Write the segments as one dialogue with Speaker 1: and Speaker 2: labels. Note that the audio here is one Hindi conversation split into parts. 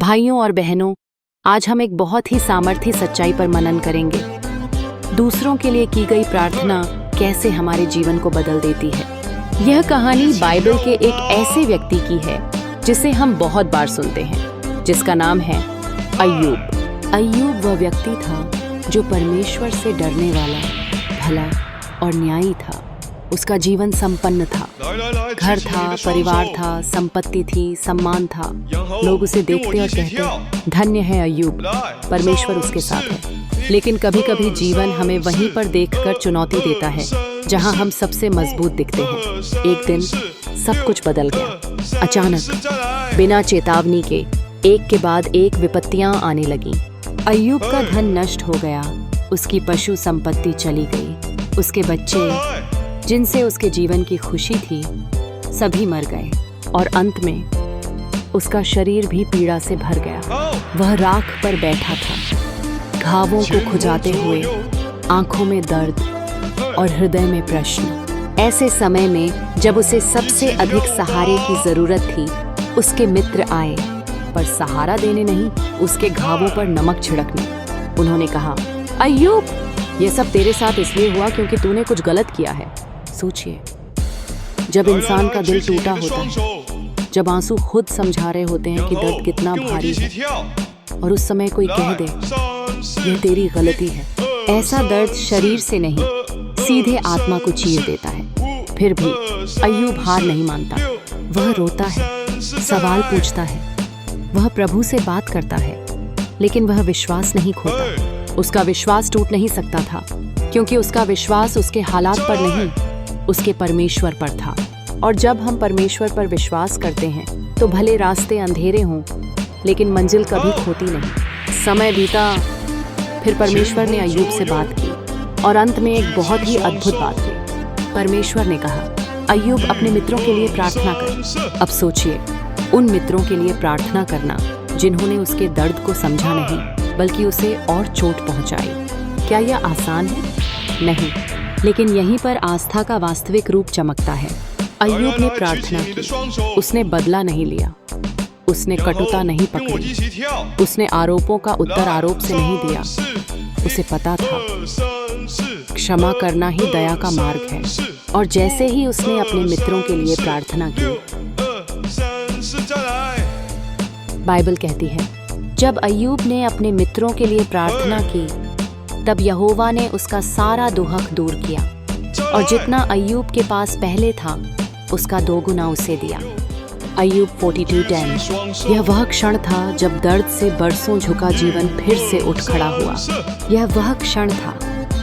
Speaker 1: भाइयों और बहनों, आज हम एक बहुत ही सामर्थी सच्चाई पर मनन करेंगे। दूसरों के लिए की गई प्रार्थना कैसे हमारे जीवन को बदल देती है। यह कहानी बाइबल के एक ऐसे व्यक्ति की है जिसे हम बहुत बार सुनते हैं, जिसका नाम है अय्यूब। अय्यूब वह व्यक्ति था जो परमेश्वर से डरने वाला, भला और न्यायी था। उसका जीवन संपन्न था, घर था, परिवार था, संपत्ति थी, सम्मान था। लोग उसे देखते और कहते, धन्य है अय्यूब, परमेश्वर उसके साथ है। लेकिन कभी कभी जीवन हमें वहीं पर देखकर चुनौती देता है जहां हम सबसे मजबूत दिखते हैं। एक दिन सब कुछ बदल गया। अचानक बिना चेतावनी के एक के बाद एक विपत्तियां आने लगीं। अय्यूब का धन नष्ट हो गया, उसकी पशु संपत्ति चली गई, उसके बच्चे जिनसे उसके जीवन की खुशी थी सभी मर गए और अंत में उसका शरीर भी पीड़ा से भर गया। वह राख पर बैठा था, घावों को खुजाते हुए, आंखों में दर्द और हृदय में प्रश्न। ऐसे समय में जब उसे सबसे अधिक सहारे की जरूरत थी, उसके मित्र आए, पर सहारा देने नहीं, उसके घावों पर नमक छिड़कने। उन्होंने कहा, अय्यूब, ये सब तेरे साथ इसलिए हुआ क्योंकि तूने कुछ गलत किया है। सोचिए, जब इंसान का दिल टूटा होता है, जब आंसू खुद समझा रहे होते हैं कि दर्द कितना भारी है, और उस समय कोई कह दे, यह तेरी गलती है। ऐसा दर्द शरीर से नहीं, सीधे आत्मा को चीर देता है। फिर भी अय्यूब हार नहीं मानता। वह रोता है, सवाल पूछता है, वह प्रभु से बात करता है, लेकिन वह विश्वास नहीं खोता। उसका विश्वास टूट नहीं सकता था, क्योंकि उसका विश्वास उसके हालात पर नहीं, उसके परमेश्वर पर था। और जब हम परमेश्वर पर विश्वास करते हैं तो भले रास्ते अंधेरे हों, लेकिन मंजिल कभी खोती नहीं। समय बीता, फिर परमेश्वर ने अय्यूब से बात की और अंत में एक बहुत ही अद्भुत बात हुई। परमेश्वर ने कहा, अय्यूब, अपने मित्रों के लिए प्रार्थना कर। अब सोचिए, उन मित्रों के लिए प्रार्थना करना जिन्होंने उसके दर्द को समझा नहीं, बल्कि उसे और चोट पहुंचाई। क्या यह आसान है? नहीं, लेकिन यहीं पर आस्था का वास्तविक रूप चमकता है। अय्यूब ने प्रार्थना की, उसने बदला नहीं लिया, उसने कटुता नहीं पकड़ी, उसने आरोपों का उत्तर आरोप से नहीं दिया। उसे पता था क्षमा करना ही दया का मार्ग है। और जैसे ही उसने अपने मित्रों के लिए प्रार्थना की, बाइबल कहती है, जब अय्यूब ने अपने मित्रों के लिए प्रार्थना की, तब यहोवा ने उसका सारा दुहक दूर किया और जितना अय्यूब के पास पहले था, उसका 2 गुना उसे दिया। अय्यूब 42:10। यह वह क्षण था जब दर्द से बरसों झुका जीवन फिर से उठ खड़ा हुआ। यह वह क्षण था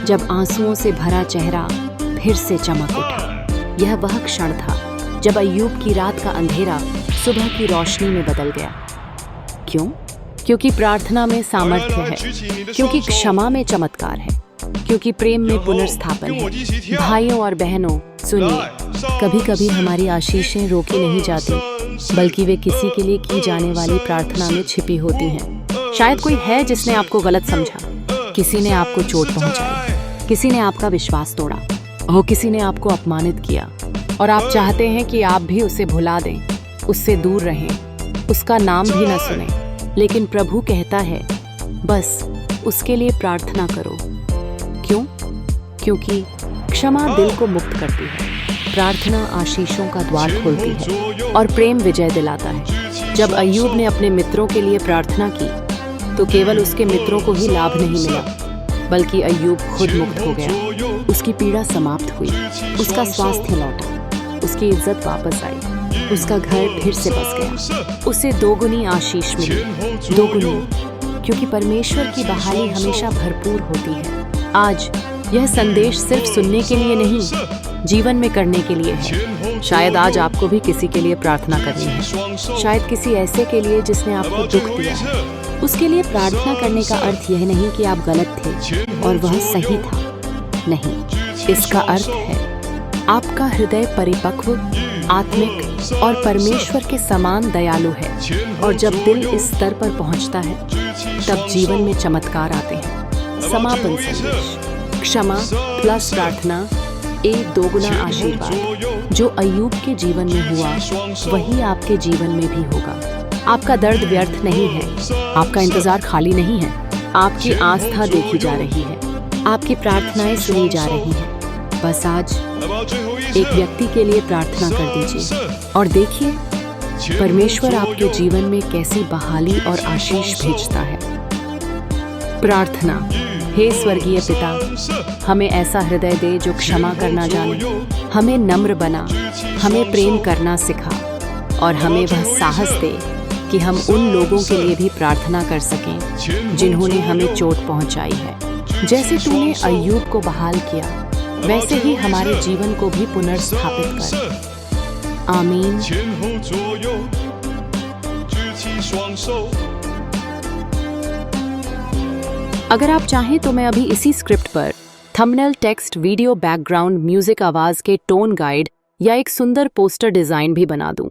Speaker 1: जब आंसुओं से भरा चेहरा फिर से चमक उठा। यह वह क्षण था जब अय्यूब की रात का अंधेरा सुबह की रोशनी में बदल गया। क्यों? क्योंकि प्रार्थना में सामर्थ्य है, क्योंकि क्षमा में चमत्कार है, क्योंकि प्रेम में पुनर्स्थापन है। भाइयों और बहनों, सुनिए, कभी कभी हमारी आशीषें रोकी नहीं जाती, बल्कि वे किसी के लिए की जाने वाली प्रार्थना में छिपी होती हैं। शायद कोई है जिसने आपको गलत समझा, किसी ने आपको चोट पहुंचाई, किसी ने आपका विश्वास तोड़ा, और किसी ने आपको अपमानित किया, और आप चाहते हैं कि आप भी उसे भुला दें, उससे दूर रहें, उसका नाम भी न सुनें। लेकिन प्रभु कहता है, बस उसके लिए प्रार्थना करो। क्यों? क्योंकि क्षमा दिल को मुक्त करती है, प्रार्थना आशीषों का द्वार खोलती है और प्रेम विजय दिलाता है। जब अय्यूब ने अपने मित्रों के लिए प्रार्थना की, तो केवल उसके मित्रों को ही लाभ नहीं मिला, बल्कि अय्यूब खुद मुक्त हो गया। उसकी पीड़ा समाप्त हुई, उसका स्वास्थ्य लौटा, उसकी इज्जत वापस आई, उसका घर फिर से बस गया। उसे 2 गुनी आशीष मिली, 2 गुनी, क्योंकि परमेश्वर की बहाली हमेशा भरपूर होती है। आज यह संदेश सिर्फ सुनने के लिए नहीं, जीवन में करने के लिए है। शायद आज आपको भी किसी के लिए प्रार्थना करनी है, शायद किसी ऐसे के लिए जिसने आपको दुख दिया है। उसके लिए प्रार्थना करने का अर्थ यह नहीं कि आप गलत थे और वह सही था। नहीं, इसका अर्थ है आपका हृदय परिपक्व, आत्मिक और परमेश्वर के समान दयालु है। और जब दिल इस स्तर पर पहुंचता है, तब जीवन में चमत्कार आते हैं। समापन संदेश, क्षमा प्लस प्रार्थना, एक 2 गुना आशीर्वाद। जो अय्यूब के जीवन में हुआ, वही आपके जीवन में भी होगा। आपका दर्द व्यर्थ नहीं है, आपका इंतजार खाली नहीं है। आपकी आस्था देखी जा रही है, आपकी प्रार्थनाएं सुनी जा रही हैं। बस आज एक व्यक्ति के लिए प्रार्थना कर दीजिए और देखिए परमेश्वर आपके जीवन में कैसी बहाली और आशीष भेजता है। प्रार्थना। हे स्वर्गीय पिता, हमें ऐसा हृदय दे जो क्षमा करना जाने, हमें नम्र बना, हमें प्रेम करना सिखा और हमें वह साहस दे कि हम उन लोगों के लिए भी प्रार्थना कर सकें जिन्होंने हमें चोट पहुंचाई है। जैसे तूने अय्यूब को बहाल किया, वैसे ही हमारे जीवन को भी पुनर्स्थापित कर। आमीन। अगर आप चाहें तो मैं अभी इसी स्क्रिप्ट पर thumbnail, text, video, background, music, आवाज के टोन गाइड या एक सुंदर पोस्टर डिजाइन भी बना दूं।